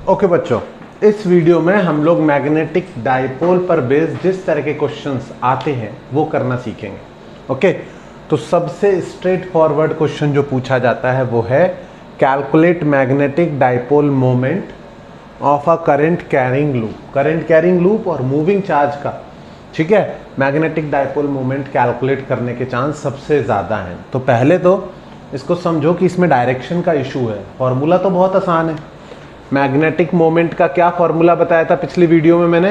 Okay बच्चों, इस video में हम लोग मैग्नेटिक डाइपोल पर बेस्ड जिस तरह के क्वेश्चंस आते हैं वो करना सीखेंगे। ओके, तो सबसे स्ट्रेट फॉरवर्ड क्वेश्चन जो पूछा जाता है वो है calculate magnetic dipole moment of a current carrying loop. Current carrying loop और मूविंग चार्ज का, ठीक है, मैग्नेटिक डाइपोल मोमेंट कैलकुलेट करने के चांस सबसे ज़्यादा हैं। तो पहले तो इसको समझो कि इसमें डायरेक्शन का इशू है। फॉर्मूला तो बहुत आसान है। मैग्नेटिक मोमेंट का क्या फॉर्मूला बताया था पिछली वीडियो में मैंने?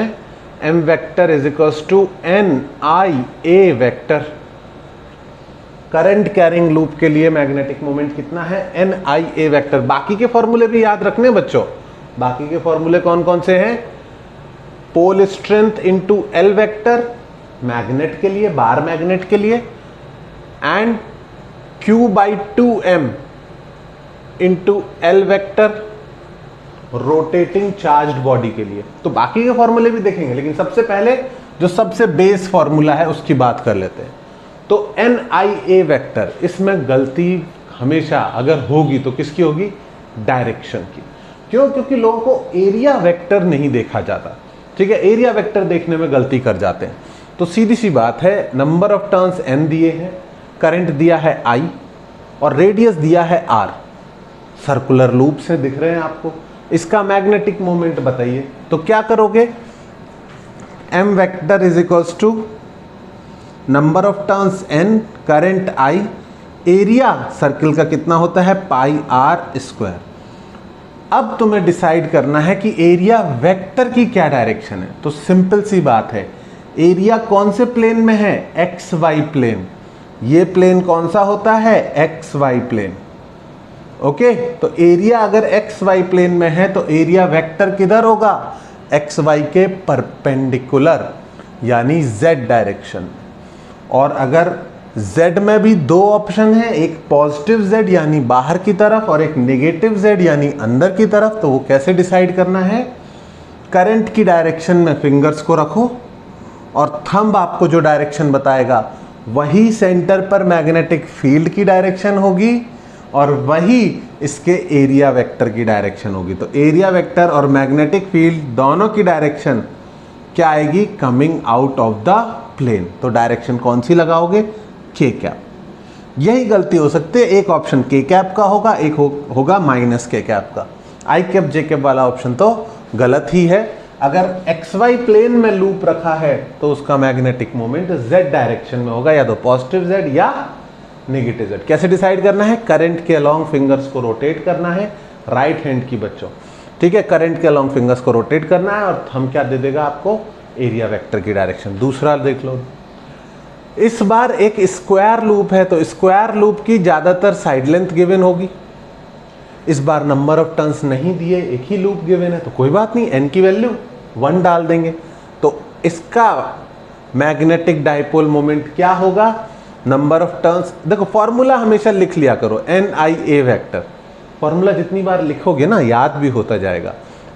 m vector is equals to n i a vector. Current carrying loop के लिए मैग्नेटिक मोमेंट कितना है? n i a vector. बाकी के फॉर्मूले भी याद रखने बच्चों। बाकी के फॉर्मूले कौन कौन से हैं? Pole strength into l vector magnet के लिए, बार मैग्नेट के लिए, and q/2m into l vector rotating charged body के लिए। तो बाकी के फॉर्मूले भी देखेंगे, लेकिन सबसे पहले जो सबसे बेस फॉर्मूला है उसकी बात कर लेते हैं। तो NIA वेक्टर, इसमें गलती हमेशा अगर होगी तो किसकी होगी? डायरेक्शन की। क्यों? क्योंकि लोगों को एरिया वेक्टर नहीं देखा जाता। ठीक है, एरिया वेक्टर देखने में गलती कर जाते हैं। तो सीधी सी बात है, नंबर ऑफ टर्न्स n दिए हैं, करंट दिया है I और रेडियस दिया है R। सर्कुलर लूप से दिख रहे हैं आपको। इसका मैग्नेटिक मोमेंट बताइए। तो क्या करोगे? m vector is equals to number of turns n, current I, area circle का कितना होता है? Pi r square. अब तुम्हें डिसाइड करना है कि एरिया वेक्टर की क्या डायरेक्शन है। तो सिंपल सी बात है, एरिया कौन से प्लेन में है? X Y plane. ये प्लेन कौन सा होता है? X Y plane. ओके, तो एरिया अगर एक्स वाई प्लेन में है तो एरिया वेक्टर किधर होगा? एक्स वाई के परपेंडिकुलर, यानी जेड डायरेक्शन। और अगर जेड में भी दो ऑप्शन है, एक पॉजिटिव जेड यानी बाहर की तरफ और एक नेगेटिव जेड यानी अंदर की तरफ, तो वो कैसे डिसाइड करना है? करंट की डायरेक्शन में फिंगर्स को रखो और थंब आपको जो डायरेक्शन बताएगा वही सेंटर पर मैग्नेटिक फील्ड की डायरेक्शन होगी और वही इसके एरिया वेक्टर की डायरेक्शन होगी। तो एरिया वेक्टर और मैग्नेटिक फील्ड दोनों की डायरेक्शन क्या आएगी? Coming out of the plane. तो डायरेक्शन कौन सी लगाओगे? के कैप। यही गलती हो सकती है, एक ऑप्शन के कैप का होगा, एक होगा माइनस के कैप का। आई कैप जे कैप वाला ऑप्शन तो गलत ही है। अगर एक्स वाई प्लेन में लूप रखा है तो उसका मैग्नेटिक मोमेंट जेड डायरेक्शन में होगा, या तो पॉजिटिव जेड या नेगेटिव जेड। कैसे डिसाइड करना है? करंट के अलोंग फिंगर्स को रोटेट करना है, राइट हैंड की बच्चों। ठीक है, करंट के अलोंग फिंगर्स को रोटेट करना है और हम क्या दे देगा आपको? एरिया वेक्टर की डायरेक्शन। दूसरा देख लो, इस बार एक स्क्वायर लूप है तो स्क्वायर लूप की ज्यादातर साइड लेंथ गिवन होगी। इस बार नंबर ऑफ टर्न्स नहीं दिए, एक ही लूप गिवन है, तो कोई बात नहीं, n की वैल्यू 1 डाल देंगे। तो इसका मैग्नेटिक डाइपोल मोमेंट क्या होगा? नंबर ऑफ टर्न्स, देखो फॉर्मूला हमेशा लिख लिया करो, NIA वेक्टर। फॉर्मूला जितनी बार लिखोगे ना याद भी होता जाएगा।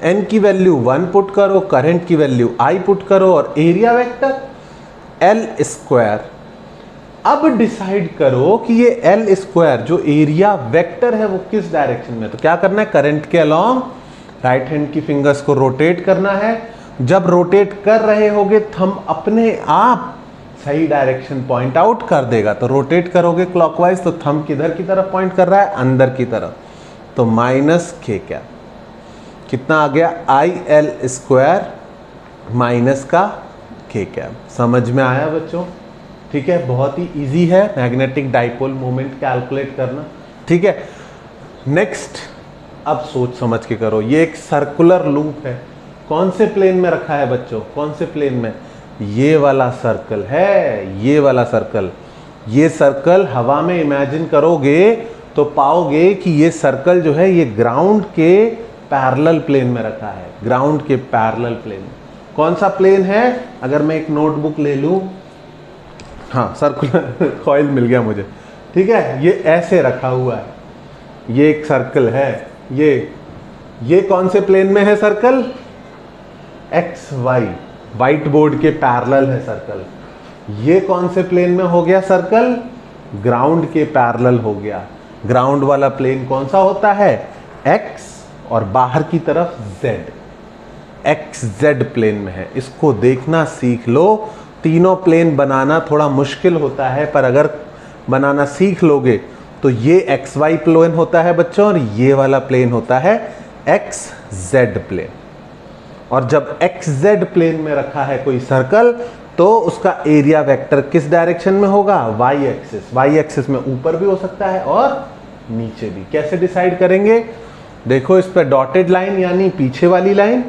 n की वैल्यू 1 पुट करो, करंट की वैल्यू I पुट करो और एरिया वेक्टर L स्क्वायर। अब डिसाइड करो कि ये L स्क्वायर जो एरिया वेक्टर है वो किस डायरेक्शन में। तो क्या करना है? करंट के अलोंग राइट हैंड की फिंगर्स को रोटेट करना है। जब रोटेट कर रहे होगे थंब अपने आप सही डायरेक्शन पॉइंट आउट कर देगा। तो रोटेट करोगे क्लॉकवाइज तो थंब किधर की तरफ पॉइंट कर रहा है? अंदर की तरफ। तो माइनस के कैप कितना आ गया? IL स्क्वायर माइनस का के कैप। समझ में आया बच्चों? ठीक है, बहुत ही इजी है मैग्नेटिक डाइपोल मोमेंट कैलकुलेट करना। ठीक है, नेक्स्ट अब सोच समझ के करो। ये एक सर्कुलर लूप है, कौन से प्लेन में रखा है बच्चों? कौन से प्लेन में? ये वाला सर्कल है, ये वाला सर्कल। ये सर्कल हवा में इमेजिन करोगे तो पाओगे कि ये सर्कल जो है ये ग्राउंड के पैरेलल प्लेन में रखा है। ग्राउंड के पैरेलल प्लेन। कौन सा प्लेन है? अगर मैं एक नोटबुक ले लूं, हाँ सर्कुलर कॉइल मिल गया मुझे। ठीक है, ये ऐसे रखा हुआ है, ये एक सर्कल है। ये कौन से प्लेन में है circle? X Y, white board के पैरेलल है सर्कल। ये कौन से प्लेन में हो गया सर्कल? ग्राउंड के पैरेलल हो गया। ग्राउंड वाला प्लेन कौन सा होता है? एक्स और बाहर की तरफ z, एक्स जेड प्लेन में है। इसको देखना सीख लो। तीनों प्लेन बनाना थोड़ा मुश्किल होता है, पर अगर बनाना सीख लोगे तो ये एक्स वाई प्लेन होता है बच्चों, और ये वाला प्लेन होता है एक्स जेड प्लेन। और जब एक्स जेड प्लेन में रखा है कोई सर्कल, तो उसका एरिया वेक्टर किस डायरेक्शन में होगा? Y axis. वाई एक्सिस में ऊपर भी हो सकता है और नीचे भी। कैसे डिसाइड करेंगे? देखो, इस पर डॉटेड लाइन यानी पीछे वाली लाइन,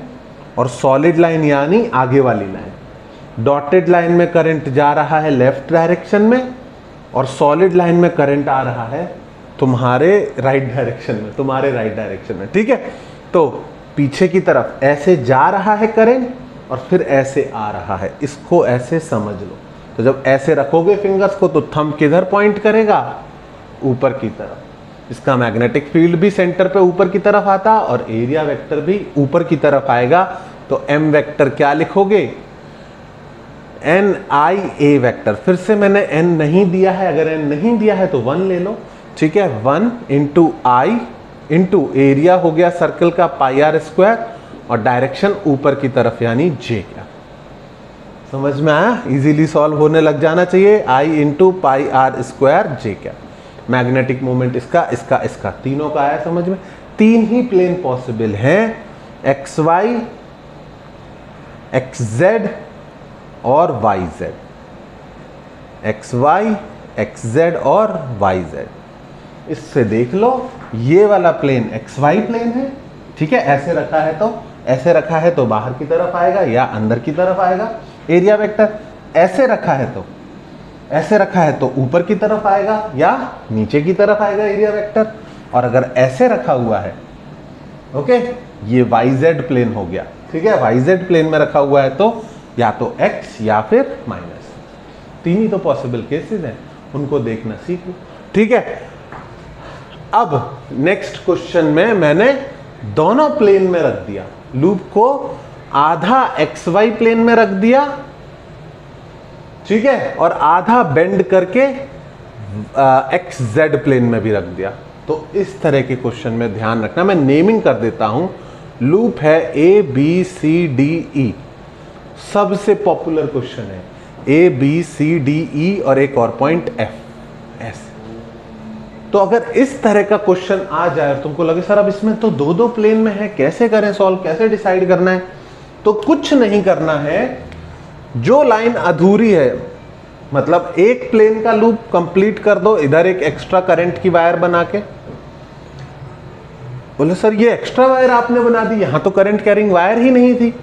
और सॉलिड लाइन यानी आगे वाली लाइन। डॉटेड लाइन में करंट जा रहा है लेफ्ट डायरेक्शन में, और सॉलिड लाइन में करंट आ रहा है तुम्हारे राइट डायरेक्शन में, तुम्हारे राइट डायरेक्शन में। ठीक है, तो पीछे की तरफ ऐसे जा रहा है करंट और फिर ऐसे आ रहा है, इसको ऐसे समझ लो। तो जब ऐसे रखोगे फिंगर्स को, तो थंब किधर पॉइंट करेगा? ऊपर की तरफ। इसका मैग्नेटिक फील्ड भी सेंटर पे ऊपर की तरफ आता और एरिया वेक्टर भी ऊपर की तरफ आएगा। तो एम वेक्टर क्या लिखोगे? N I A vector. फिर से मैंने एन नहीं दिया है, अगर एन नहीं दिया है तो 1 ले लो। ठीक है, 1 इंटू आई इंटू एरिया हो गया सर्कल का पाई आर स्क्वायर, और डायरेक्शन ऊपर की तरफ यानी जे। क्या समझ में आया? इजीली सॉल्व होने लग जाना चाहिए। आई इंटू पाई आर स्क्वायर जे। क्या मैग्नेटिक मोमेंट इसका, इसका, इसका, तीनों का आया समझ में? 3 ही प्लेन पॉसिबल हैं, एक्स वाई, एक्स जेड और Y Z. X Y, X Z और वाई जेड। इससे देख लो, ये वाला प्लेन एक्स वाई प्लेन है। ठीक है, ऐसे रखा है तो ऐसे रखा है तो बाहर की तरफ आएगा या अंदर की तरफ आएगा एरिया वेक्टर। ऐसे रखा है तो ऐसे रखा है तो ऊपर की तरफ आएगा या नीचे की तरफ आएगा एरिया वेक्टर। और अगर ऐसे रखा हुआ है, ओके, ये वाई जेड प्लेन हो गया। ठीक है, वाई जेड प्लेन में रखा हुआ है तो या तो एक्स या फिर माइनस। 3 ही तो पॉसिबल केसेस हैं, उनको देखना सीख लो। ठीक है, अब नेक्स्ट क्वेश्चन में मैंने दोनों प्लेन में रख दिया, लूप को आधा एक्स वाई प्लेन में रख दिया, ठीक है, और आधा बेंड करके एक्स जेड प्लेन में भी रख दिया। तो इस तरह के क्वेश्चन में ध्यान रखना। मैं नेमिंग कर देता हूं। लूप है ए बी सी डी ई, सबसे पॉपुलर क्वेश्चन है। ए बी सी डी ई और एक और पॉइंट एफ, ऐसे। तो अगर इस तरह का क्वेश्चन आ जाए और तुमको लगे सर अब इसमें तो 2-2 प्लेन में है, कैसे करें सॉल्व, कैसे डिसाइड करना है? तो कुछ नहीं करना है। जो लाइन अधूरी है, मतलब एक प्लेन का लूप कंप्लीट कर दो, इधर एक एक्स्ट्रा करंट की वायर बना के। बोले सर ये एक्स्ट्रा वायर आपने बना दी, यहां तो करंट कैरिंग वायर ही नहीं थी।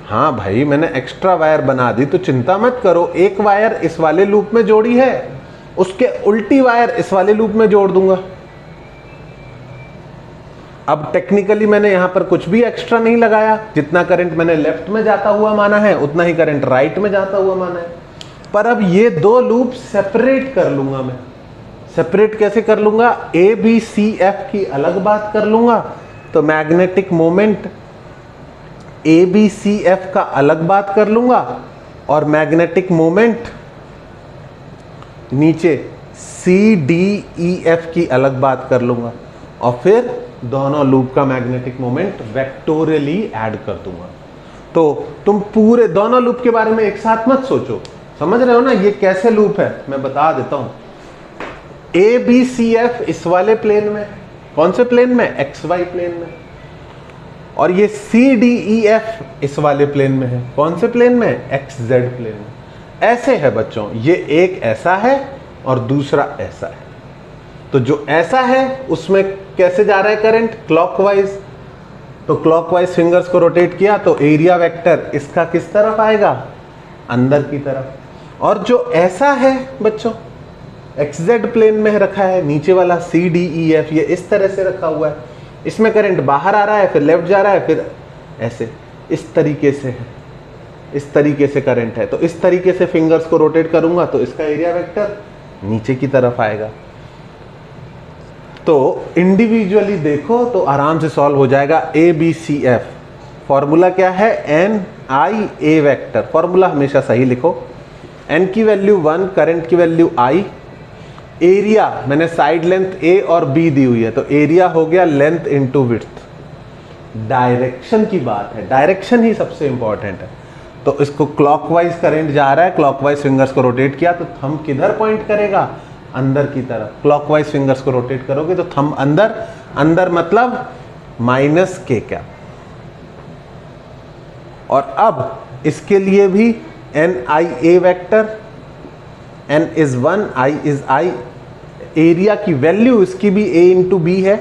हाँ भाई, मैंने एक्स्ट्रा वायर बना दी, तो चिंता मत करो, एक वायर इस वाले लूप में जोड़ी है, उसके उल्टी वायर इस वाले लूप में जोड़ दूंगा। अब टेक्निकली मैंने यहां पर कुछ भी एक्स्ट्रा नहीं लगाया, जितना करंट मैंने लेफ्ट में जाता हुआ माना है उतना ही करंट राइट में जाता हुआ माना है। पर अब ये 2 लूप सेपरेट कर लूंगा मैं। सेपरेट कैसे कर लूंगा? ए बी सी एफ की अलग बात कर लूंगा, तो magnetic moment A B C F का अलग बात कर लूंगा, और मैग्नेटिक मोमेंट नीचे सी डी ई एफ की अलग बात कर लूंगा, और फिर दोनों लूप का मैग्नेटिक मोमेंट वेक्टोरियली ऐड कर दूंगा। तो तुम पूरे दोनों लूप के बारे में एक साथ मत सोचो, समझ रहे हो ना ये कैसे लूप है? मैं बता देता हूं। ए बी सी एफ इस वाले प्लेन में, कौन से प्लेन में? एक्स वाई प्लेन में। और ये सी डी ई एफ इस वाले प्लेन में है, कौन से प्लेन में? एक्स जेड प्लेन में। ऐसे है बच्चों, ये एक ऐसा है और दूसरा ऐसा है। तो जो ऐसा है उसमें कैसे जा रहा है करंट? क्लॉकवाइज। तो क्लॉकवाइज फिंगर्स को रोटेट किया तो एरिया वेक्टर इसका किस तरफ आएगा? अंदर की तरफ। और जो ऐसा है बच्चों, एक्स जेड प्लेन में रखा है, नीचे वाला सी डी ई एफ, ये इस तरह से रखा हुआ है, इसमें करंट बाहर आ रहा है, फिर लेफ्ट जा रहा है, फिर ऐसे, इस तरीके से है, इस तरीके से करंट है। तो इस तरीके से फिंगर्स को रोटेट करूंगा तो इसका एरिया वेक्टर नीचे की तरफ आएगा। तो इंडिविजुअली देखो तो आराम से सॉल्व हो जाएगा। A B C F, formula क्या है? N I A vector. Formula हमेशा सही लिखो। एन की वैल्यू 1, करंट की वैल्यू आई, एरिया मैंने साइड लेंथ ए और बी दी हुई है, तो एरिया हो गया लेंथ इंटू विड्थ। डायरेक्शन की बात है, डायरेक्शन ही सबसे इंपॉर्टेंट है। तो इसको क्लॉकवाइज करंट जा रहा है, क्लॉकवाइज फिंगर्स को रोटेट किया तो थंब किधर पॉइंट करेगा, अंदर की तरफ। क्लॉकवाइज फिंगर्स को रोटेट करोगे तो थंब अंदर, अंदर मतलब माइनस के कैप। और अब इसके लिए भी N I A vector, N is 1, I is I, area की वैल्यू इसकी भी a इंटू बी है,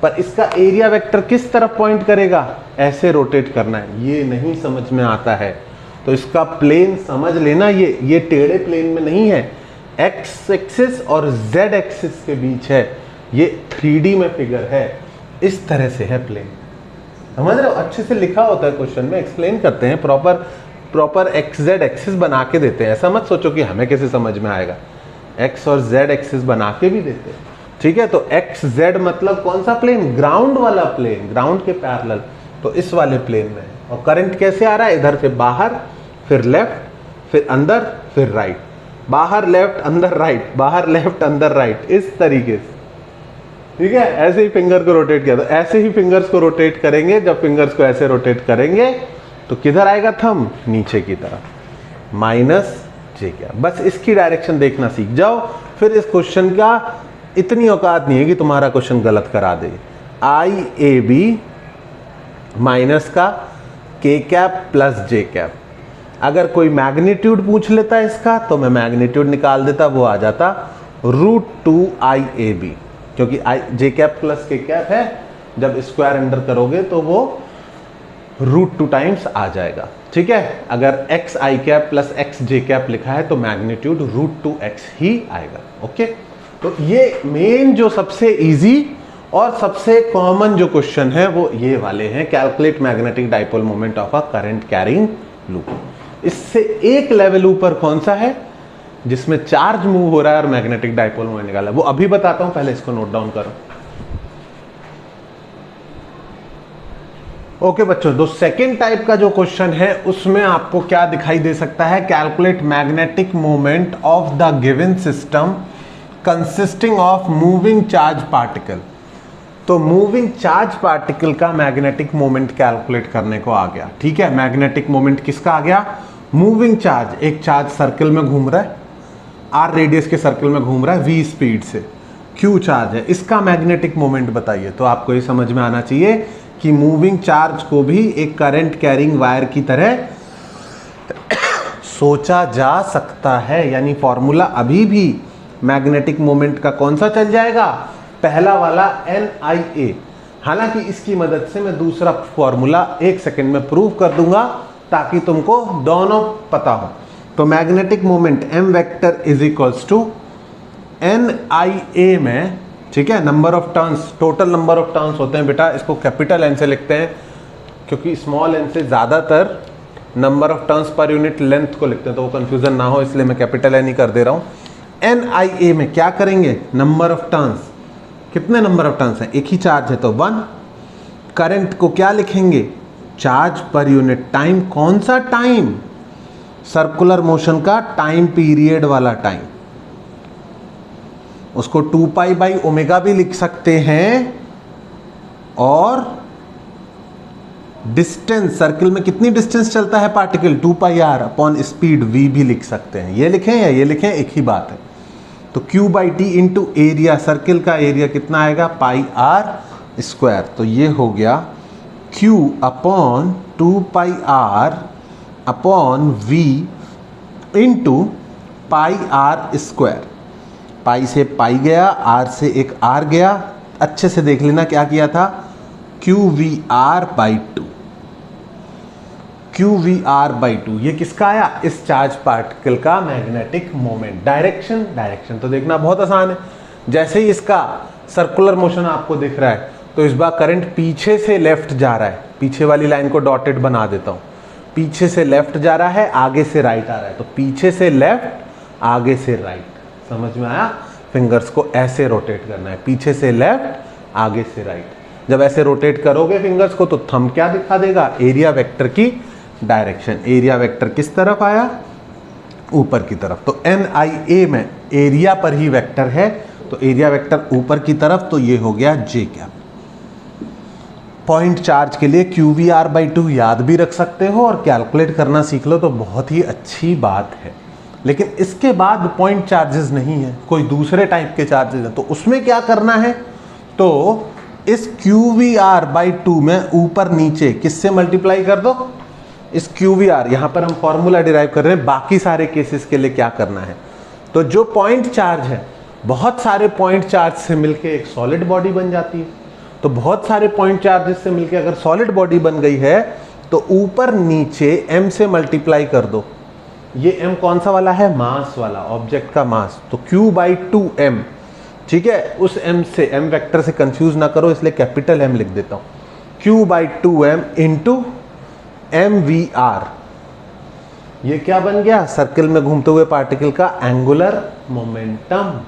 पर इसका एरिया वेक्टर किस तरफ पॉइंट करेगा, ऐसे रोटेट करना है। ये नहीं समझ में आता है तो इसका प्लेन समझ लेना, ये टेढ़े प्लेन में नहीं है, एक्स एक्सिस और जेड एक्सिस के बीच है, ये 3D में फिगर है, इस तरह से है प्लेन। समझ रहे हो, अच्छे से लिखा होता है क्वेश्चन में, एक्सप्लेन करते हैं, प्रॉपर एक्स जेड एक्सिस बना के देते हैं। ऐसा मत सोचो कि हमें कैसे समझ में आएगा, एक्स और जेड एक्सिस बना के भी देते हैं, ठीक है। तो एक्स जेड मतलब कौन सा प्लेन, ग्राउंड वाला प्लेन, ग्राउंड के पैरेलल, तो इस वाले प्लेन में है। और करंट कैसे आ रहा है, इधर से बाहर, फिर लेफ्ट, फिर अंदर, फिर राइट, बाहर लेफ्ट अंदर राइट, बाहर लेफ्ट अंदर राइट, इस तरीके से, ठीक है। ऐसे ही फिंगर को रोटेट किया, तो ऐसे ही फिंगर्स को रोटेट करेंगे। जब फिंगर्स को ऐसे रोटेट करेंगे तो किधर आएगा थंब, नीचे की तरफ, माइनस जे क्या। बस इसकी डायरेक्शन देखना सीख जाओ, फिर इस क्वेश्चन का इतनी औकात नहीं है कि तुम्हारा क्वेश्चन गलत करा दे। आई ए बी माइनस का के कैप प्लस जे कैप। अगर कोई मैग्नीट्यूड पूछ लेता है इसका तो मैं मैग्नीट्यूड निकाल देता, वो आ जाता √2 आई ए बी, क्योंकि आई जे कैप प्लस के कैप है, जब स्क्वायर अंडर करोगे तो वो √2 टाइम्स आ जाएगा, ठीक है। अगर एक्स आई कैप प्लस एक्स जे कैप लिखा है तो मैग्नीट्यूड √2x ही आएगा, ओके। तो ये मेन जो सबसे इजी और सबसे कॉमन जो क्वेश्चन है वो ये वाले हैं, calculate magnetic dipole moment of a current carrying loop. इससे एक लेवल ऊपर कौन सा है, जिसमें चार्ज मूव हो रहा है और मैग्नेटिक डाइपोल मोमेंट निकाला है, वो अभी बताता हूं, पहले इसको नोट डाउन करो। ओके बच्चों, तो सेकेंड टाइप का जो क्वेश्चन है उसमें आपको क्या दिखाई दे सकता है, calculate magnetic moment of the given system consisting of moving charge particle. तो मूविंग चार्ज पार्टिकल का मैग्नेटिक मोमेंट कैलकुलेट करने को आ गया, ठीक है। मैग्नेटिक मोमेंट किसका आ गया, मूविंग चार्ज, एक चार्ज सर्कल में घूम रहा है, आर रेडियस के सर्कल में घूम रहा है v स्पीड से, q चार्ज है, इसका मैग्नेटिक मोमेंट बताइए। तो आपको ये समझ में आना चाहिए कि मूविंग चार्ज को भी एक करंट कैरिंग वायर की तरह सोचा जा सकता है, यानी फॉर्मूला अभी भी मैग्नेटिक मोमेंट का कौन सा चल जाएगा, पहला वाला NIA। हालांकि इसकी मदद से मैं दूसरा फॉर्मूला 1 सेकंड में प्रूव कर दूंगा ताकि तुमको दोनों पता हो। तो magnetic moment m vector is equals to NIA में, ठीक है, number of turns, total number of turns होते हैं बेटा, इसको कैपिटल N से लिखते हैं क्योंकि स्मॉल n से ज़्यादातर number of turns per unit length को लिखते हैं, तो वो कंफ्यूजन ना हो इसलिए मैं कैपिटल N ही कर दे रहा हूँ। NIA में क्या करेंगे, नंबर ऑफ टर्न्स, कितने नंबर ऑफ टर्न्स हैं, एक ही चार्ज है तो 1। करंट को क्या लिखेंगे, चार्ज पर यूनिट टाइम, कौन सा टाइम, सर्कुलर मोशन का टाइम पीरियड वाला टाइम, उसको 2π/ω भी लिख सकते हैं, और डिस्टेंस, सर्किल में कितनी डिस्टेंस चलता है particle, 2πr upon speed v भी लिख सकते हैं। ये लिखें या ये लिखें, एक ही बात है। तो Q/T इंटू एरिया, सर्किल का एरिया कितना आएगा, πr²। तो ये हो गया Q upon 2πr upon v into πr²। पाई से पाई गया, r से एक r गया, अच्छे से देख लेना क्या किया था, QVR/2, QVR/2, ये किसका आया, इस चार्ज पार्टिकल का मैग्नेटिक मोमेंट। डायरेक्शन, डायरेक्शन तो देखना बहुत आसान है, जैसे ही इसका सर्कुलर मोशन आपको दिख रहा है तो इस बार करंट पीछे से लेफ्ट जा रहा है, पीछे वाली लाइन को डॉटेड बना देता हूँ, पीछे से लेफ्ट जा रहा है, आगे से राइट आ रहा है, तो पीछे से लेफ्ट, आगे से राइट, समझ में आया। फिंगर्स को ऐसे रोटेट करना है, पीछे से लेफ्ट, आगे से राइट। जब ऐसे रोटेट करोगे फिंगर्स को तो थंब क्या दिखा देगा, एरिया वेक्टर की डायरेक्शन। एरिया वेक्टर किस तरफ आया, ऊपर की तरफ। तो NIA में एरिया पर ही वेक्टर है, तो एरिया वेक्टर ऊपर की तरफ, तो ये हो गया J कैप। पॉइंट चार्ज के लिए QVR/2 याद भी रख सकते हो और कैलकुलेट करना सीख लो तो बहुत ही अच्छी बात है। लेकिन इसके बाद पॉइंट चार्जेस नहीं है, कोई दूसरे टाइप के चार्जेस हैं, तो उसमें क्या करना है, तो इस QVR/2 में ऊपर नीचे किससे मल्टीप्लाई कर दो, इस QVR, यहां पर हम फॉर्मूला डिराइव कर रहे हैं, बाकी सारे केसेस के लिए क्या करना है, तो जो पॉइंट चार्ज है बहुत सारे पॉइंट चार्ज से मिलके एक सॉलिड बॉडी बन जाती है। तो बहुत सारे पॉइंट चार्जेस से मिलके अगर सॉलिड बॉडी बन गई है तो ऊपर नीचे m से मल्टीप्लाई कर दो। ये m कौन सा वाला है, मास वाला, ऑब्जेक्ट का मास, तो Q/2m, ठीक है। उस m से, m वेक्टर से कंफ्यूज ना करो इसलिए कैपिटल M लिख देता हूं, Q/2m इंटू mvr। ये क्या बन गया, सर्कल में घूमते हुए पार्टिकल का angular momentum.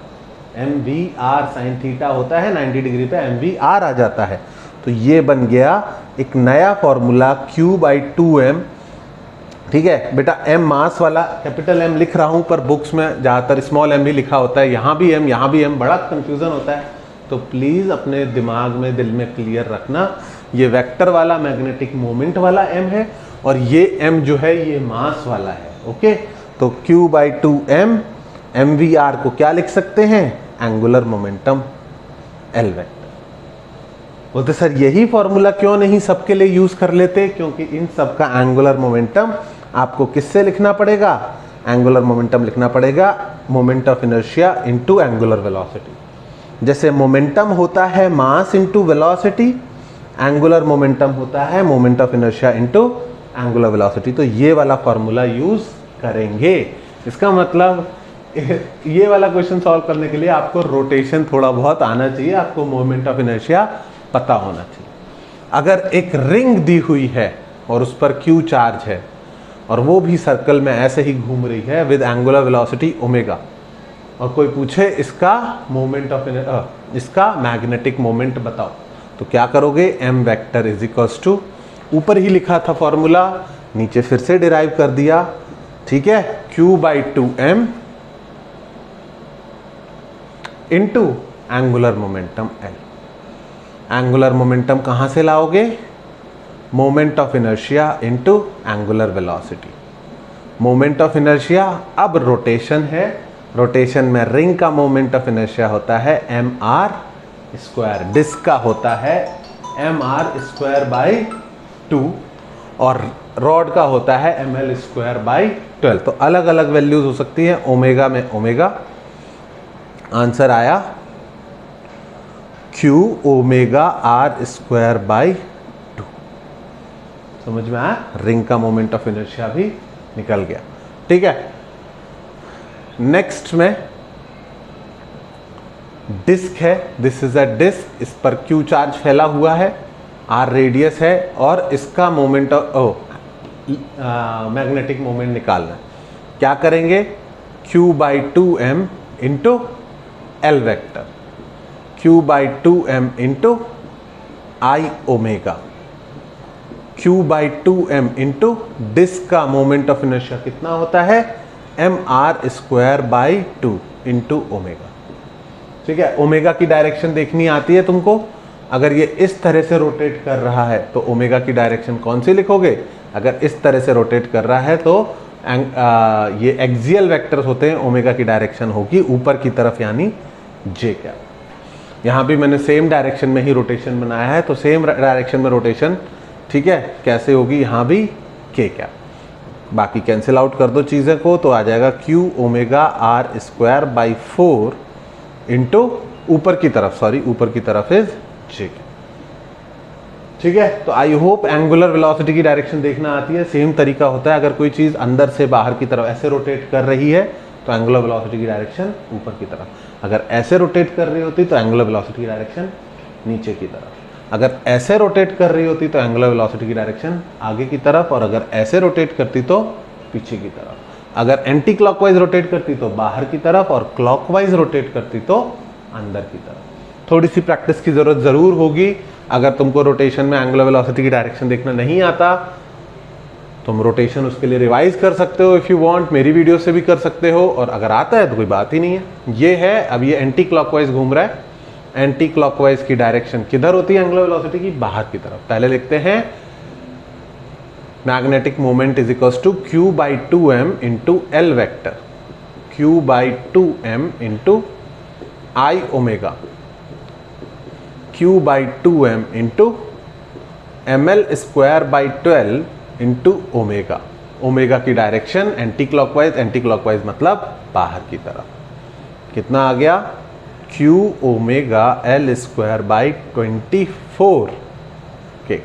mvr sin theta होता है 90 डिग्री पे, mvr आ जाता है। तो ये बन गया एक नया फॉर्मूला Q/2m, ठीक है बेटा। m मास वाला कैपिटल M लिख रहा हूं, पर बुक्स में ज्यादातर स्मॉल m भी लिखा होता है, यहां भी m यहां भी m, बड़ा कंफ्यूजन होता है। तो प्लीज अपने दिमाग में, दिल में क्लियर रखना, ये वेक्टर वाला मैग्नेटिक मोमेंट वाला m है और ये m जो है ये मास वाला है। ओके, तो Q/2m, mvr को क्या लिख सकते हैं, एंगुलर मोमेंटम L वेक्टर। बोलते सर यही फॉर्मूला क्यों नहीं सबके लिए यूज कर लेते, क्योंकि इन सब का एंगुलर मोमेंटम आपको किससे लिखना पड़ेगा, एंगुलर मोमेंटम लिखना पड़ेगा moment of inertia into angular velocity. जैसे मोमेंटम होता है mass into velocity, angular momentum होता है moment of inertia into angular velocity. तो ये वाला फॉर्मूला यूज करेंगे। इसका मतलब ये वाला क्वेश्चन सॉल्व करने के लिए आपको रोटेशन थोड़ा बहुत आना चाहिए, आपको मोमेंट ऑफ इनर्शिया पता होना चाहिए। अगर एक रिंग दी हुई है और उस पर Q चार्ज है और वो भी सर्कल में ऐसे ही घूम रही है विद एंगुलर वेलोसिटी ओमेगा, और कोई पूछे इसका मोमेंट ऑफ इसका मैग्नेटिक मोमेंट बताओ, तो क्या करोगे, m vector is equals to, ऊपर ही लिखा था फॉर्मूला, नीचे फिर से डिराइव कर दिया, ठीक है, Q/2m into angular momentum L। Angular momentum कहां से लाओगे, moment of inertia into angular velocity. Moment of inertia, अब रोटेशन है, रोटेशन में रिंग का मोमेंट ऑफ इनर्शिया होता है mr², डिस्क का होता है mr²/2 और रॉड का होता है ml²/12। तो अलग अलग वैल्यूज हो सकती है, ओमेगा में ओमेगा। आंसर आया Q ω/r²/2। समझ में आया, रिंग का मोमेंट ऑफ इनर्शिया भी निकल गया, ठीक है। नेक्स्ट में डिस्क है, दिस इज अ डिस्क, इस पर Q चार्ज फैला हुआ है, R रेडियस है और इसका मोमेंट ऑफ मैग्नेटिक मोमेंट निकालना है। क्या करेंगे, Q/2m into L vector, Q/2m into I omega, Q/2m into disk का मोमेंट ऑफ इनर्शिया कितना होता है, mr²/2 इंटू ओमेगा, ठीक है। ओमेगा की डायरेक्शन देखनी आती है तुमको, अगर ये इस तरह से रोटेट कर रहा है तो ओमेगा की डायरेक्शन कौन सी लिखोगे, अगर इस तरह से रोटेट कर रहा है तो ये एक्सियल वेक्टर्स होते हैं, ओमेगा की डायरेक्शन होगी ऊपर की तरफ यानी जे कैप। यहाँ भी मैंने सेम डायरेक्शन में ही रोटेशन बनाया है, तो सेम डायरेक्शन में रोटेशन, ठीक है, कैसे होगी, यहाँ भी के कैप। बाकी कैंसिल आउट कर दो चीज़ें को, तो आ जाएगा Q ω/r² इंटू ऊपर की तरफ, सॉरी ऊपर की तरफ इज जे, ठीक है। तो आई होप एंगुलर वेलोसिटी की डायरेक्शन देखना आती है। सेम तरीका होता है, अगर कोई चीज़ अंदर से बाहर की तरफ ऐसे रोटेट कर रही है तो एंगुलर वेलोसिटी की डायरेक्शन ऊपर की तरफ, अगर ऐसे रोटेट कर रही होती तो एंगुलर वेलोसिटी की डायरेक्शन नीचे की तरफ, अगर ऐसे रोटेट कर रही होती तो एंगुलर वेलोसिटी की डायरेक्शन आगे की तरफ, और अगर ऐसे रोटेट करती तो पीछे की तरफ, अगर एंटी क्लॉकवाइज रोटेट करती तो बाहर की तरफ, और क्लॉकवाइज रोटेट करती तो अंदर की तरफ। थोड़ी सी प्रैक्टिस की जरूरत जरूर होगी। अगर तुमको रोटेशन में एंगुलर वेलोसिटी की डायरेक्शन देखना नहीं आता, तुम रोटेशन उसके लिए रिवाइज कर सकते हो इफ़ यू वांट, मेरी वीडियो से भी कर सकते हो, और अगर आता है तो कोई बात ही नहीं है। ये है, अब ये एंटी क्लॉकवाइज घूम रहा है, एंटी क्लॉकवाइज की डायरेक्शन किधर होती है एंगुलर वेलोसिटी की, बाहर की तरफ। पहले लिखते हैं magnetic moment is equals to q by 2m into L vector, q by 2m into I omega, q by 2m into ml square by 12 into omega. Omega की डायरेक्शन एंटी क्लॉकवाइज मतलब बाहर की तरफ। कितना आ गया, q omega L square by 24 के,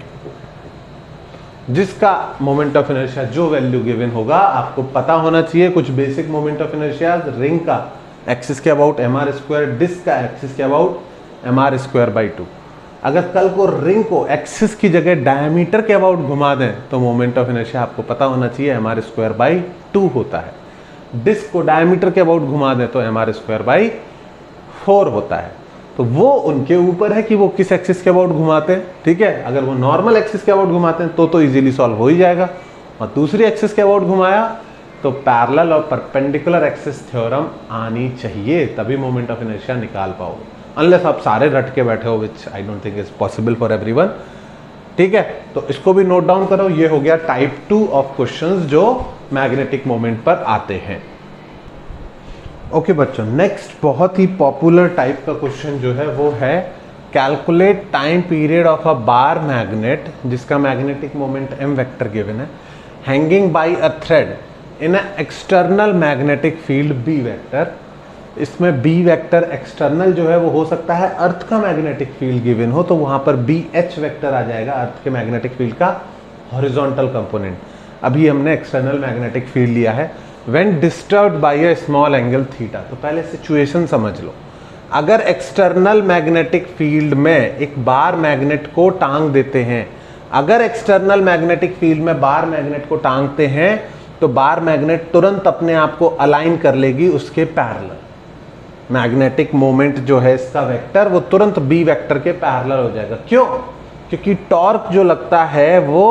जिसका मोमेंट ऑफ इनर्शिया जो वैल्यू गिवन होगा आपको पता होना चाहिए। कुछ basic moment of inertia, ring का एक्सिस के अबाउट mr स्क्वायर, डिस्क का एक्सिस के अबाउट mr स्क्वायर बाई 2। अगर कल को रिंग को एक्सिस की जगह डायमीटर के अबाउट घुमा दें तो मोमेंट ऑफ इनर्शिया आपको पता होना चाहिए mr स्क्वायर बाई 2 होता है। डिस्क को डायमीटर के अबाउट घुमा दें तो mr स्क्वायर बाई 4 होता है। तो वो उनके ऊपर है कि वो किस एक्सिस के अबाउट घुमाते हैं, ठीक है। अगर वो नॉर्मल एक्सिस के अबाउट घुमाते हैं तो इजीली सॉल्व हो ही जाएगा, और दूसरी एक्सिस के अबाउट घुमाया तो पैरेलल और परपेंडिकुलर एक्सिस थ्योरम आनी चाहिए, तभी मोमेंट ऑफ इनर्शिया निकाल पाओगे। अनलेस आप सारे रट के बैठे हो, which I don't think is possible for everyone, ठीक है। तो इसको भी नोट डाउन करो। ये हो गया टाइप 2 ऑफ क्वेश्चंस जो मैग्नेटिक मोमेंट पर आते हैं। ओके बच्चों, नेक्स्ट बहुत ही पॉपुलर टाइप का क्वेश्चन जो है वो है calculate time period of a bar magnet जिसका magnetic moment m vector given है, hanging by a thread in a external magnetic field b vector. इसमें b वेक्टर एक्सटर्नल जो है वो हो सकता है अर्थ का मैग्नेटिक फील्ड गिवन हो, तो वहां पर BH वेक्टर आ जाएगा, अर्थ के मैग्नेटिक फील्ड का हॉरिजॉन्टल कंपोनेंट। अभी हमने एक्सटर्नल मैग्नेटिक फील्ड लिया है when disturbed by a small angle theta। तो पहले सिचुएशन समझ लो। अगर एक्सटर्नल मैग्नेटिक फील्ड में एक बार मैग्नेट को टांग देते हैं, अगर एक्सटर्नल मैग्नेटिक फील्ड में बार मैग्नेट को टांगते हैं तो बार मैग्नेट तुरंत अपने आप को अलाइन कर लेगी उसके पैरेलल। मैग्नेटिक मोमेंट जो है इसका वेक्टर वो तुरंत बी वेक्टर के पैरेलल हो जाएगा। क्यों? क्योंकि टॉर्क जो लगता है वो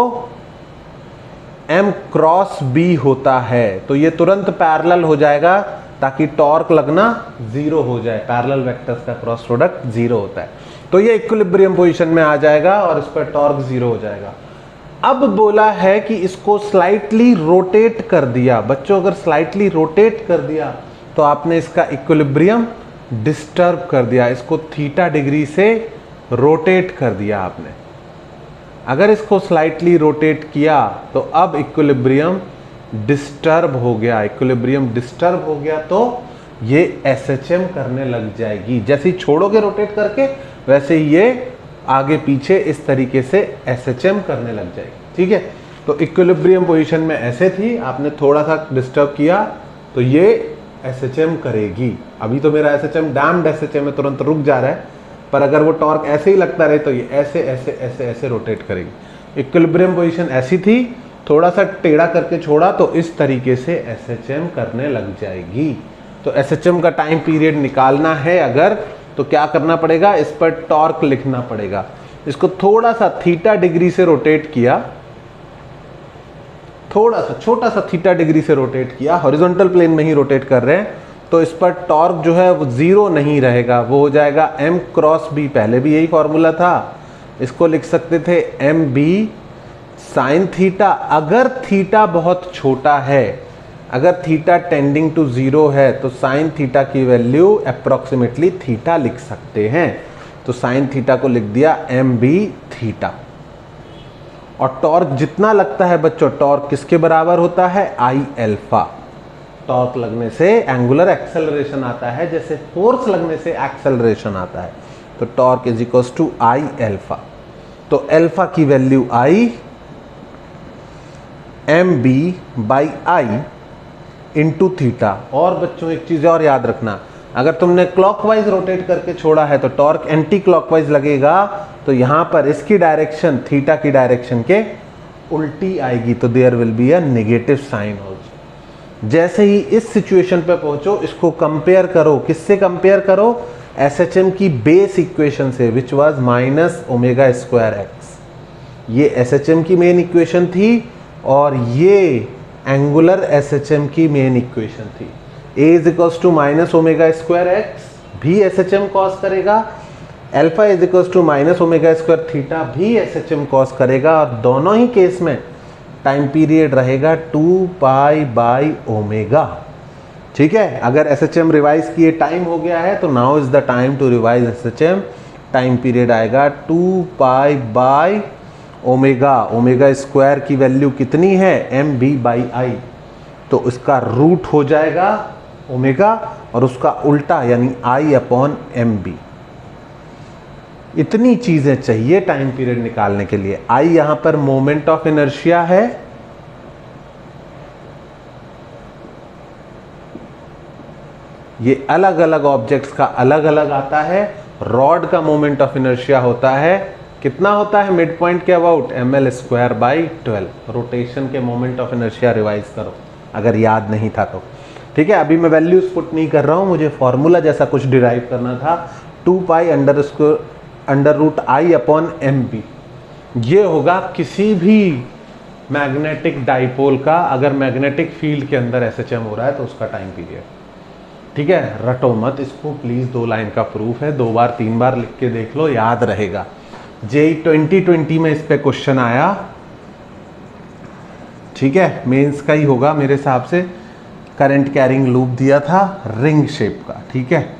m क्रॉस b होता है, तो ये तुरंत पैरेलल हो जाएगा ताकि टॉर्क लगना जीरो हो जाए। पैरेलल वेक्टर्स का क्रॉस प्रोडक्ट जीरो होता है, तो ये इक्विलिब्रियम पोजीशन में आ जाएगा और इस पर टॉर्क जीरो हो जाएगा। अब बोला है कि इसको स्लाइटली रोटेट कर दिया। बच्चों अगर स्लाइटली रोटेट कर दिया तो आपने इसका इक्विलिब्रियम डिस्टर्ब कर दिया, इसको थीटा डिग्री से रोटेट कर दिया आपने। अगर इसको स्लाइटली रोटेट किया तो अब इक्विलिब्रियम डिस्टर्ब हो गया। इक्विलिब्रियम डिस्टर्ब हो गया तो ये SHM करने लग जाएगी। जैसे ही छोड़ोगे रोटेट करके वैसे ही ये आगे पीछे इस तरीके से SHM करने लग जाएगी, ठीक है। तो इक्विलिब्रियम पोजीशन में ऐसे थी, आपने थोड़ा सा डिस्टर्ब किया तो ये SHM करेगी। अभी तो मेरा SHM डैम्ड SHM में तुरंत रुक जा रहा है, पर अगर वो टॉर्क ऐसे ही लगता रहे तो ये ऐसे ऐसे ऐसे ऐसे रोटेट करेगी। इक्विलिब्रियम पोजीशन ऐसी थी, थोड़ा सा टेढ़ा करके छोड़ा तो इस तरीके से SHM करने लग जाएगी। तो SHM का टाइम पीरियड निकालना है अगर, तो क्या करना पड़ेगा, इस पर टॉर्क लिखना पड़ेगा। इसको थोड़ा सा थीटा डिग्री से रोटेट किया, थोड़ा सा छोटा सा थीटा डिग्री से रोटेट किया, हॉरिजॉन्टल प्लेन में ही रोटेट कर रहे हैं, तो इस पर टॉर्क जो है वो जीरो नहीं रहेगा, वो हो जाएगा m क्रॉस b। पहले भी यही फॉर्मूला था, इसको लिख सकते थे mb साइन थीटा। अगर थीटा बहुत छोटा है, अगर थीटा टेंडिंग टू जीरो है तो साइन थीटा की वैल्यू अप्रोक्सीमेटली थीटा लिख सकते हैं। तो साइन थीटा को लिख दिया mb थीटा। और टॉर्क जितना लगता है बच्चों, टॉर्क किसके बराबर होता है, आई एल्फा। टॉर्क लगने से एंगुलर एक्सेलरेशन आता है, जैसे फोर्स लगने से एक्सेलरेशन आता है। तो torque is equals to I alpha. तो एल्फा की value I M B by I into theta. और बच्चों एक चीज और याद रखना, अगर तुमने क्लॉकवाइज रोटेट करके छोड़ा है तो टॉर्क एंटी क्लॉकवाइज लगेगा, तो यहां पर इसकी डायरेक्शन थीटा की डायरेक्शन के उल्टी आएगी, तो there will be a negative sign also. जैसे ही इस सिचुएशन पे पहुंचो, इसको कंपेयर करो, किससे कंपेयर करो, SHM की बेस इक्वेशन से, which was minus omega square X. ये SHM की मेन इक्वेशन थी और ये एंगुलर SHM की मेन इक्वेशन थी। A is equals to minus omega square X भी SHM कॉज करेगा, alpha is equal to minus omega square theta भी SHM कॉस करेगा, और दोनों ही केस में टाइम पीरियड रहेगा 2 पाई बाई ओमेगा। ठीक है, अगर SHM रिवाइज किए टाइम हो गया है तो now is the time to revise SHM। Time period आएगा 2 pi by omega. Omega square की वैल्यू कितनी है, MB बाई आई, तो इसका रूट हो जाएगा ओमेगा और उसका उल्टा यानी I अपॉन MB। इतनी चीजें चाहिए टाइम पीरियड निकालने के लिए। I यहां पर मोमेंट ऑफ इनर्शिया है, ये अलग अलग ऑब्जेक्ट्स का अलग अलग आता है। रॉड का मोमेंट ऑफ इनर्शिया होता है, कितना होता है मिड पॉइंट के about, ml square by 12। Rotation के मोमेंट ऑफ इनर्शिया रिवाइज करो अगर याद नहीं था तो। ठीक है, अभी मैं वैल्यूज पुट नहीं कर रहा हूं, मुझे फॉर्मूला जैसा कुछ डिराइव करना था। 2 pi under root I upon MB। ये होगा किसी भी मैग्नेटिक डाइपोल का, अगर मैग्नेटिक फील्ड के अंदर SHM हो रहा है तो उसका टाइम पीरियड। ठीक है, रटो मत इसको प्लीज, 2 लाइन का प्रूफ है, 2 बार 3 बार लिख के देख लो, याद रहेगा। JEE 2020 में इस पे क्वेश्चन आया। ठीक है, मेंस का ही होगा मेरे हिसाब से। करंट कैरिंग लूप दिया था रिंग शेप का। ठीक है,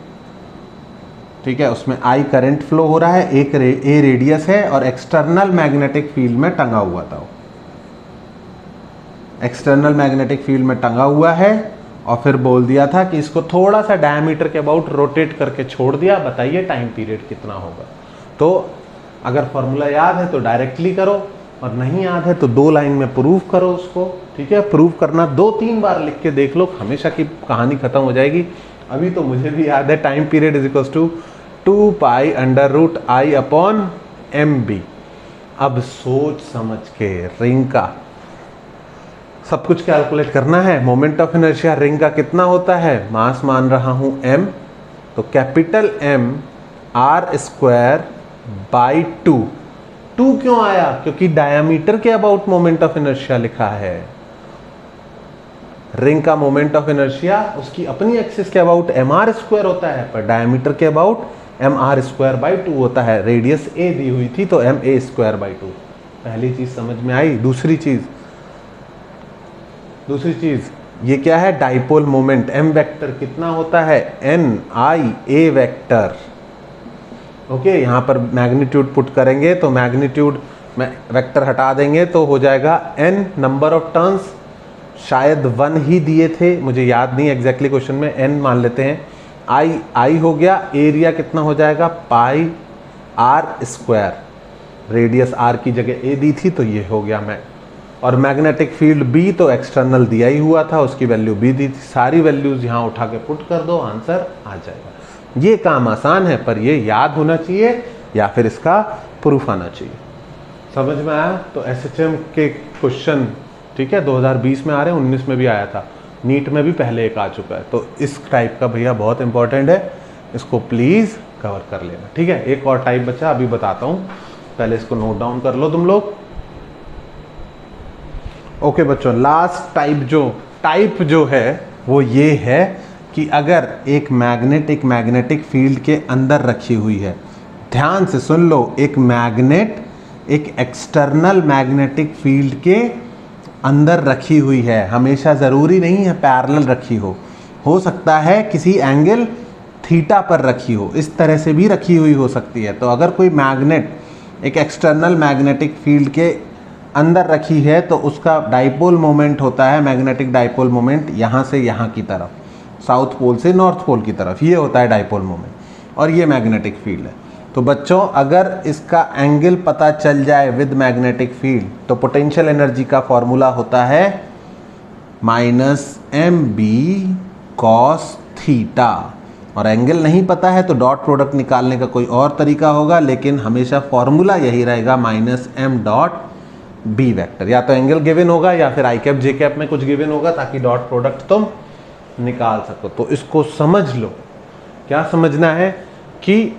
ठीक है, उसमें I करंट फ्लो हो रहा है, एक A रेडियस है और एक्सटर्नल मैग्नेटिक फील्ड में टंगा हुआ था। एक्सटर्नल मैग्नेटिक फील्ड में टंगा हुआ है और फिर बोल दिया था कि इसको थोड़ा सा डायमीटर के अबाउट रोटेट करके छोड़ दिया, बताइए टाइम पीरियड कितना होगा। तो अगर फॉर्मूला याद है तो डायरेक्टली करो, और नहीं याद है तो 2 लाइन में प्रूफ करो उसको। ठीक है, प्रूफ करना 2-3 बार लिख के देख लो, हमेशा की कहानी खत्म हो जाएगी। अभी तो मुझे भी याद है, time period is equal to 2 pi under root I upon MB। अब सोच समझ के रिंग का सब कुछ कैलकुलेट करना है। मोमेंट ऑफ इनर्शिया रिंग का कितना होता है, मास मान रहा हूं M, तो capital M R square by 2। 2 क्यों आया, क्योंकि डायमीटर के अबाउट मोमेंट ऑफ इनर्शिया लिखा है। रिंग का मोमेंट ऑफ इनर्शिया उसकी अपनी एक्सिस के अबाउट mr स्क्वायर होता है, पर डायमीटर के अबाउट mr स्क्वायर बाई 2 होता है। रेडियस a दी हुई थी तो ma स्क्वायर बाई 2। पहली चीज समझ में आई। दूसरी चीज ये क्या है, डाइपोल मोमेंट। m वेक्टर कितना होता है, NIA वेक्टर। ओके, यहाँ पर मैग्नीट्यूड पुट करेंगे तो मैग्नीट्यूड में वेक्टर हटा देंगे तो हो जाएगा n नंबर ऑफ टर्न्स, शायद 1 ही दिए थे, मुझे याद नहीं एग्जैक्टली क्वेश्चन में, n मान लेते हैं। I हो गया, एरिया कितना हो जाएगा, पाई R स्क्वायर। रेडियस R की जगह A दी थी तो ये हो गया मैं। और मैग्नेटिक फील्ड B तो एक्सटर्नल दिया ही हुआ था, उसकी वैल्यू B दी थी। सारी वैल्यूज यहाँ उठा के पुट कर दो, आंसर आ जाएगा। ये काम आसान है, पर ये याद होना चाहिए या फिर इसका प्रूफ आना चाहिए। समझ में आया? तो SHM के क्वेश्चन, ठीक है, 2020 में आ रहे हैं, 19 में भी आया था, नीट में भी पहले एक आ चुका है। तो इस टाइप का भैया बहुत इंपॉर्टेंट है, इसको प्लीज कवर कर लेना। ठीक है, एक और टाइप बचा, अभी बताता हूँ, पहले इसको नोट डाउन कर लो तुम लोग। ओके बच्चों, लास्ट टाइप जो है वो ये है कि अगर एक मैग्नेटिक फील्ड के अंदर रखी हुई है, ध्यान से सुन लो, एक मैग्नेट एक एक्सटर्नल मैग्नेटिक फील्ड के अंदर रखी हुई है, हमेशा ज़रूरी नहीं है पैरेलल रखी हो सकता है किसी एंगल थीटा पर रखी हो, इस तरह से भी रखी हुई हो सकती है। तो अगर कोई मैग्नेट एक एक्सटर्नल मैग्नेटिक फील्ड के अंदर रखी है तो उसका डाइपोल मोमेंट होता है, मैग्नेटिक डाइपोल मोमेंट, यहाँ से यहाँ की तरफ, साउथ पोल से नॉर्थ पोल की तरफ, ये होता है डाइपोल मोमेंट। और ये मैग्नेटिक फील्ड है। तो बच्चों अगर इसका एंगल पता चल जाए विद मैग्नेटिक फील्ड तो पोटेंशियल एनर्जी का फॉर्मूला होता है -mb cos थीटा। और एंगल नहीं पता है तो डॉट प्रोडक्ट निकालने का कोई और तरीका होगा, लेकिन हमेशा फॉर्मूला यही रहेगा -m.b वेक्टर। या तो एंगल गिवन होगा या फिर आई कैप जे कैप में कुछ गिवन होगा ताकि डॉट प्रोडक्ट तुम निकाल सको। तो इसको समझ लो। क्या समझना है कि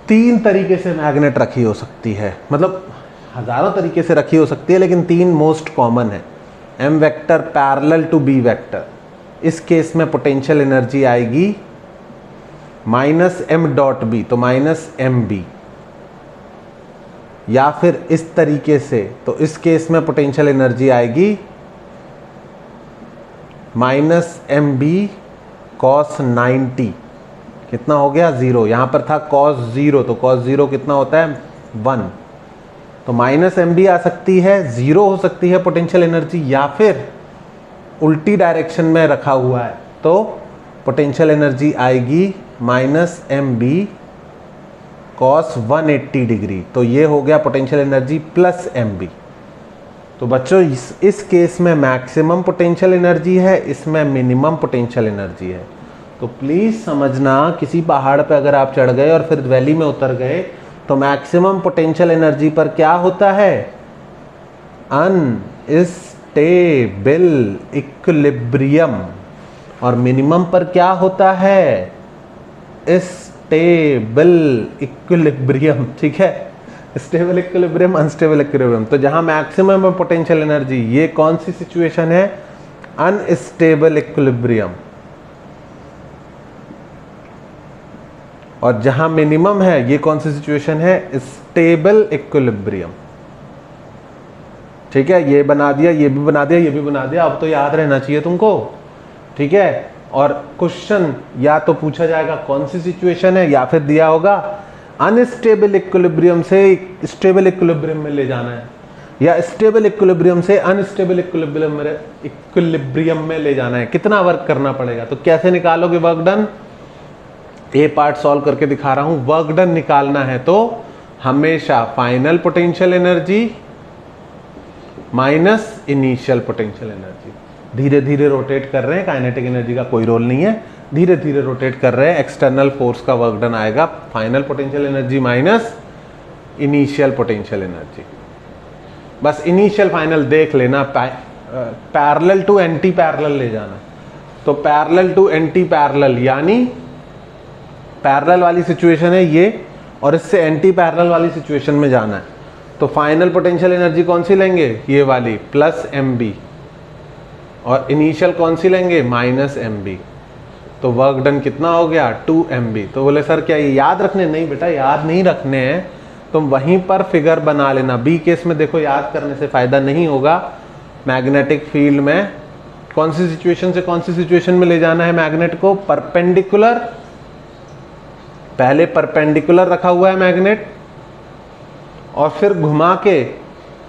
3 तरीके से मैग्नेट रखी हो सकती है, मतलब हजारों तरीके से रखी हो सकती है, लेकिन 3 मोस्ट कॉमन है। m vector parallel to b vector, इस केस में पोटेंशियल एनर्जी आएगी माइनस एम डॉट बी, तो माइनस एम बी, या फिर इस तरीके से, तो इस केस में पोटेंशियल एनर्जी आएगी माइनस एम बी कॉस 90, कितना हो गया 0, यहां पर था कॉस 0, तो कॉस 0 कितना होता है 1, तो माइनस एम बी आ सकती है, 0 हो सकती है पोटेंशियल एनर्जी, या फिर उल्टी डायरेक्शन में रखा हुआ है तो पोटेंशियल एनर्जी आएगी minus M B cos 180 degree, तो ये हो गया potential energy plus M B. तो बच्चों इस केस में मैक्सिमम पोटेंशियल एनर्जी है, इसमें मिनिमम पोटेंशियल एनर्जी है। तो प्लीज़ समझना, किसी पहाड़ पे अगर आप चढ़ गए और फिर वैली में उतर गए तो मैक्सिमम पोटेंशियल एनर्जी पर क्या होता है, अनस्टेबल इक्विलिब्रियम, और मिनिमम पर क्या होता है, स्टेबल इक्विलिब्रियम। ठीक है, स्टेबल इक्विलिब्रियम, अनस्टेबल इक्विलिब्रियम। तो जहां मैक्सिमम है पोटेंशियल एनर्जी, ये कौन सी सिचुएशन है, अनस्टेबल इक्विलिब्रियम, और जहां मिनिमम है ये कौन सी सिचुएशन है, स्टेबल इक्विलिब्रियम। ठीक है, ये बना दिया, ये भी बना दिया, ये भी बना दिया, अब तो याद रहना चाहिए तुमको। ठीक है, और क्वेश्चन या तो पूछा जाएगा कौन सी सिचुएशन है, या फिर दिया होगा अनस्टेबल इक्विलिब्रियम से स्टेबल इक्विलिब्रियम में ले जाना है, या स्टेबल इक्विलिब्रियम से अनस्टेबल इक्विलिब्रियम में ले जाना है, कितना वर्क करना पड़ेगा। तो कैसे निकालोगे वर्क डन, ये पार्ट सॉल्व करके दिखा रहा हूं। वर्क डन निकालना है तो हमेशा final potential energy minus initial potential energy, धीरे धीरे रोटेट कर रहे हैं, काइनेटिक एनर्जी का कोई रोल नहीं है, धीरे धीरे रोटेट कर रहे हैं, एक्सटर्नल फोर्स का वर्क डन आएगा, final potential energy minus initial potential energy. बस इनिशियल फाइनल देख लेना, पैरेलल टू एंटी पैरेलल ले जाना। तो पैरेलल टू एंटी पैरेलल, यानी पैरेलल वाली सिचुएशन है ये, और इससे एंटी पैरेलल वाली सिचुएशन में जाना है। तो फाइनल पोटेंशियल एनर्जी कौन सी लेंगे, ये वाली प्लस एम बी, और इनिशियल कौन सी लेंगे, माइनस एम बी। तो वर्क डन कितना हो गया, 2 MB। तो बोले सर क्या ये याद रखने, नहीं बेटा याद नहीं रखने हैं, तुम वहीं पर फिगर बना लेना। बी केस में देखो याद करने से फायदा नहीं होगा। मैग्नेटिक फील्ड में कौन सी सिचुएशन से कौन सी सिचुएशन में ले जाना है मैग्नेट को, परपेंडिकुलर, पहले परपेंडिकुलर रखा हुआ है मैग्नेट, और फिर घुमा के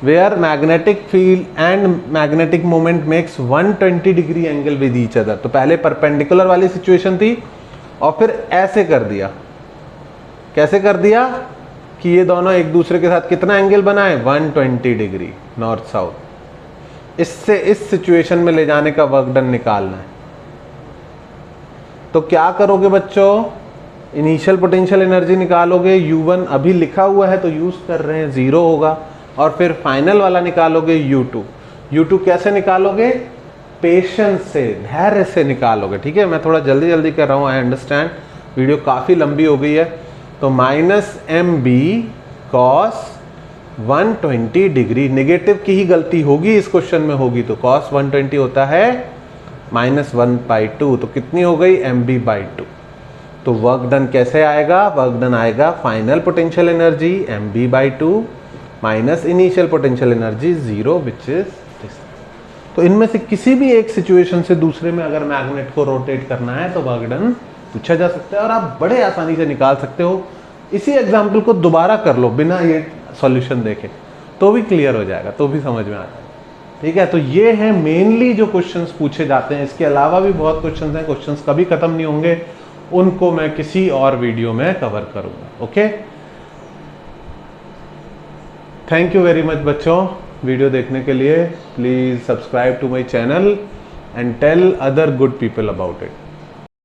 where magnetic field and magnetic moment makes 120 degree angle with each other. तो पहले परपेंडिकुलर वाली सिचुएशन थी, और फिर ऐसे कर दिया, कैसे कर दिया कि ये दोनों एक दूसरे के साथ कितना एंगल बनाए, 120 डिग्री नॉर्थ साउथ। इससे इस सिचुएशन में ले जाने का वर्क डन निकालना है। तो क्या करोगे बच्चों, इनिशियल पोटेंशियल एनर्जी निकालोगे, U1 अभी लिखा हुआ है तो यूज कर रहे हैं, 0 होगा, और फिर फाइनल वाला निकालोगे U2। U2 कैसे निकालोगे, पेशेंस से, धैर्य से निकालोगे। ठीक है, मैं थोड़ा जल्दी जल्दी कर रहा हूँ, आई अंडरस्टैंड, वीडियो काफ़ी लंबी हो गई है। तो minus M B cos 120 degree, negative की ही गलती होगी इस क्वेश्चन में होगी, तो कॉस 120 होता है -1/2, तो कितनी हो गई, mb/2। तो वर्क डन कैसे आएगा, वर्क डन आएगा final potential energy mb/2 minus initial potential energy 0 which is this. तो इनमें से किसी भी एक सिचुएशन से दूसरे में अगर मैग्नेट को रोटेट करना है तो वर्क डन पूछा जा सकता है, और आप बड़े आसानी से निकाल सकते हो। इसी एग्जाम्पल को दोबारा कर लो बिना ये सॉल्यूशन देखे, तो भी क्लियर हो जाएगा, तो भी समझ में आता है। ठीक है, तो ये है मेनली जो क्वेश्चंस पूछे जाते हैं। इसके अलावा भी बहुत क्वेश्चंस हैं, क्वेश्चंस कभी खत्म नहीं होंगे, उनको मैं किसी और वीडियो में कवर करूंगा। Okay, thank you very much बच्चों वीडियो देखने के लिए। Please subscribe to my channel and tell other good people about it.